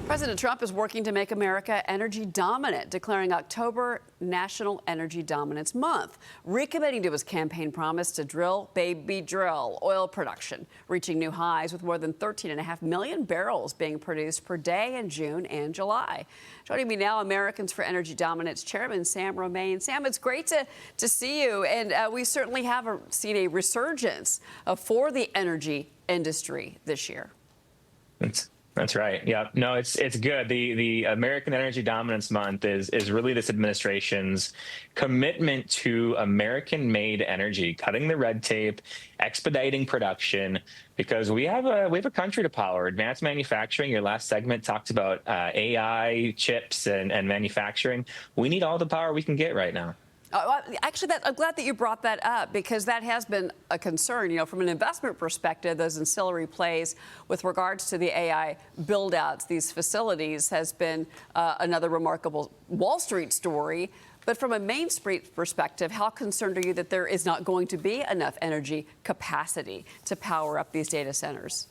President Trump is working to make America energy dominant, declaring October National Energy Dominance Month, recommitting to his campaign promise to drill, baby, drill oil production, reaching new highs with more than 13.5 million barrels being produced per day in June and July. Joining me now, Americans for Energy Dominance Chairman Sam Romain. Sam, it's great to see you, and we certainly have seen a resurgence for the energy industry this year. That's right. Yeah, no, it's good. The American Energy Dominance Month is really this administration's commitment to American-made energy, cutting the red tape, expediting production, because we have a country to power. Advanced manufacturing. Your last segment talked about AI chips and manufacturing. We need all the power we can get right now. Actually, I'm glad that you brought that up, because that has been a concern. You know, from an investment perspective, those ancillary plays with regards to the AI build-outs, these facilities, has been another remarkable Wall Street story. But from a Main Street perspective, how concerned are you that there is not going to be enough energy capacity to power up these data centers?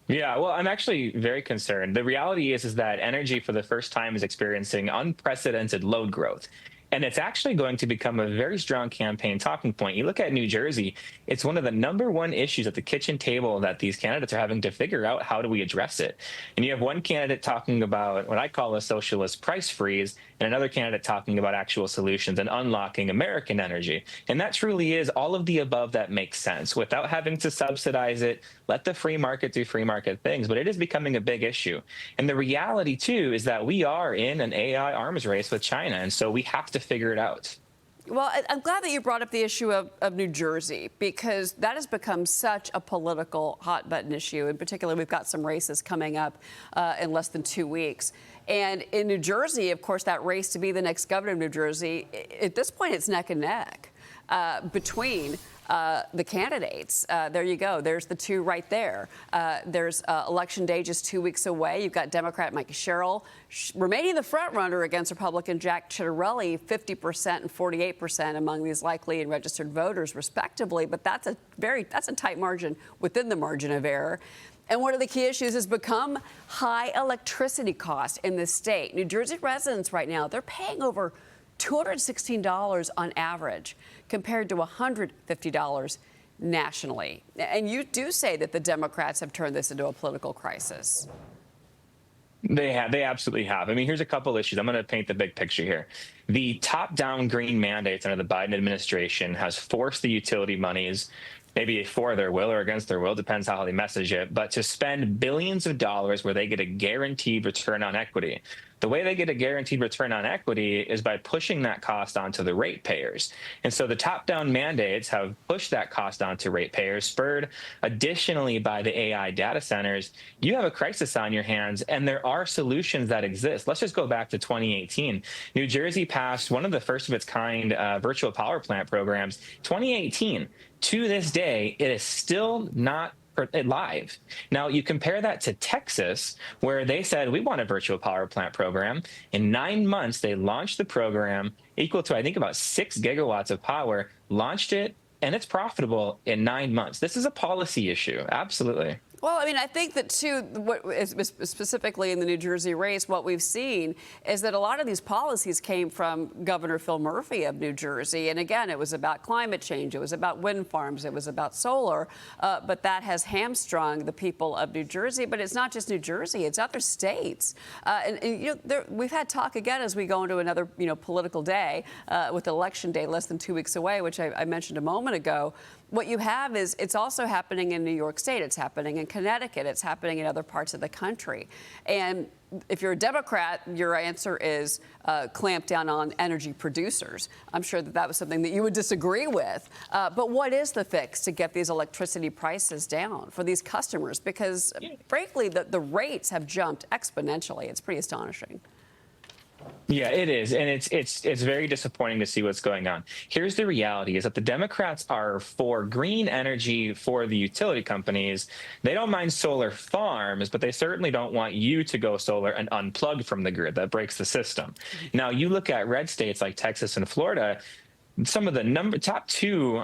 Yeah, well, I'm actually very concerned. The reality is that energy for the first time is experiencing unprecedented load growth. And it's actually going to become a very strong campaign talking point. You look at New Jersey, it's one of the #1 issues at the kitchen table that these candidates are having to figure out, how do we address it? And you have one candidate talking about what I call a socialist price freeze, and another candidate talking about actual solutions and unlocking American energy. And that truly is all of the above that makes sense without having to subsidize it. Let the free market do free market things, but it is becoming a big issue. And the reality, too, is that we are in an AI arms race with China, and so we have to figure it out. Well, I'm glad that you brought up the issue of New Jersey, because that has become such a political hot-button issue. In particular, we've got some races coming up in less than 2 weeks. And in New Jersey, of course, that race to be the next governor of New Jersey, at this point, it's neck and neck between the candidates. There you go. There's the two right there. There's Election Day just 2 weeks away. You've got Democrat Mike Sherrill remaining the front runner against Republican Jack Ciattarelli, 50% and 48% among these likely and registered voters, respectively. But that's a tight margin within the margin of error. And one of the key issues has become high electricity costs in the state. New Jersey residents right now, they're paying over $216 on average, compared to $150 nationally. And you do say that the Democrats have turned this into a political crisis. They absolutely have. I mean, here's a couple issues. I'm going to paint the big picture here. The top-down green mandates under the Biden administration has forced the utility monies, maybe for their will or against their will, depends how they message it, but to spend billions of dollars where they get a guaranteed return on equity. The way they get a guaranteed return on equity is by pushing that cost onto the ratepayers. And so the top-down mandates have pushed that cost onto ratepayers, spurred additionally by the AI data centers. You have a crisis on your hands, and there are solutions that exist. Let's just go back to 2018. New Jersey passed one of the first of its kind virtual power plant programs. 2018. To this day, it is still not live. Now, you compare that to Texas, where they said, we want a virtual power plant program. In 9 months, they launched the program equal to, I think, about 6 gigawatts of power, launched it, and it's profitable in 9 months. This is a policy issue. Absolutely. Well, I mean, I think that, too, specifically in the New Jersey race, what we've seen is that a lot of these policies came from Governor Phil Murphy of New Jersey. And again, it was about climate change. It was about wind farms. It was about solar. But that has hamstrung the people of New Jersey. But it's not just New Jersey. It's other states. And you know, we've had talk again as we go into another, political day with Election Day less than 2 weeks away, which I mentioned a moment ago. What you have is it's also happening in New York State. It's happening in Connecticut. It's happening in other parts of the country. And if you're a Democrat, your answer is clamp down on energy producers. I'm sure that was something that you would disagree with. But what is the fix to get these electricity prices down for these customers? Because, frankly, the rates have jumped exponentially. It's pretty astonishing. Yeah, it is. And it's very disappointing to see what's going on. Here's the reality is that the Democrats are for green energy for the utility companies. They don't mind solar farms, but they certainly don't want you to go solar and unplug from the grid. That breaks the system. Now, you look at red states like Texas and Florida. some of the top two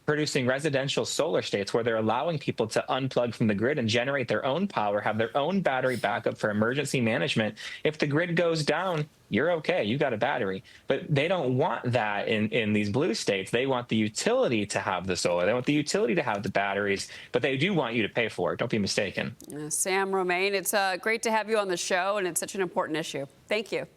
producing residential solar states where they're allowing people to unplug from the grid and generate their own power, have their own battery backup for emergency management. If the grid goes down, you're okay. You got a battery. But they don't want that in these blue states. They want the utility to have the solar. They want the utility to have the batteries, but they do want you to pay for it. Don't be mistaken. Sam, Romain, it's great to have you on the show, and it's such an important issue. Thank you.